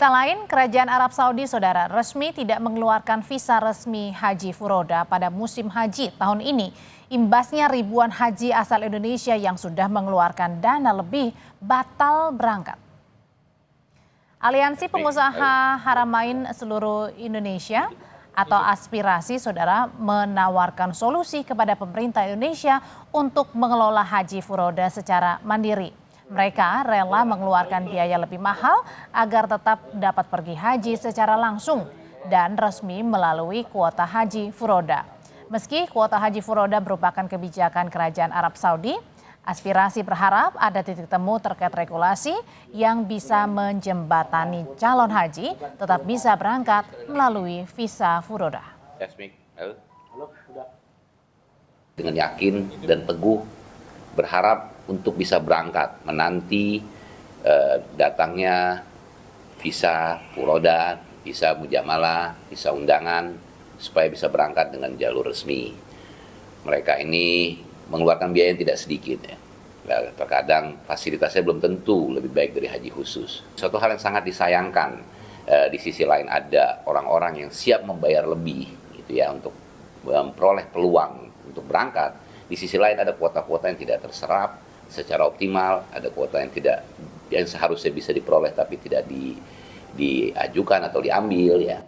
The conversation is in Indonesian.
Berita lain, Kerajaan Arab Saudi, saudara, resmi tidak mengeluarkan visa resmi Haji Furoda pada musim haji tahun ini. Imbasnya ribuan haji asal Indonesia yang sudah mengeluarkan dana lebih batal berangkat. Aliansi Pengusaha Haramain Seluruh Indonesia atau Aspirasi, saudara, menawarkan solusi kepada pemerintah Indonesia untuk mengelola Haji Furoda secara mandiri. Mereka rela mengeluarkan biaya lebih mahal agar tetap dapat pergi haji secara langsung dan resmi melalui kuota Haji Furoda. Meski kuota Haji Furoda merupakan kebijakan Kerajaan Arab Saudi, Aspirasi berharap ada titik temu terkait regulasi yang bisa menjembatani calon haji tetap bisa berangkat melalui visa Furoda. Dengan yakin dan teguh berharap untuk bisa berangkat menanti datangnya visa Furoda, visa mujamalah, visa undangan supaya bisa berangkat dengan jalur resmi. Mereka ini mengeluarkan biaya yang tidak sedikit ya. Terkadang fasilitasnya belum tentu lebih baik dari haji khusus. Suatu hal yang sangat disayangkan di sisi lain ada orang-orang yang siap membayar lebih gitu ya untuk memperoleh peluang untuk berangkat. Di sisi lain ada kuota-kuota yang tidak terserap secara optimal, ada kuota yang seharusnya bisa diperoleh tapi tidak diajukan atau diambil ya.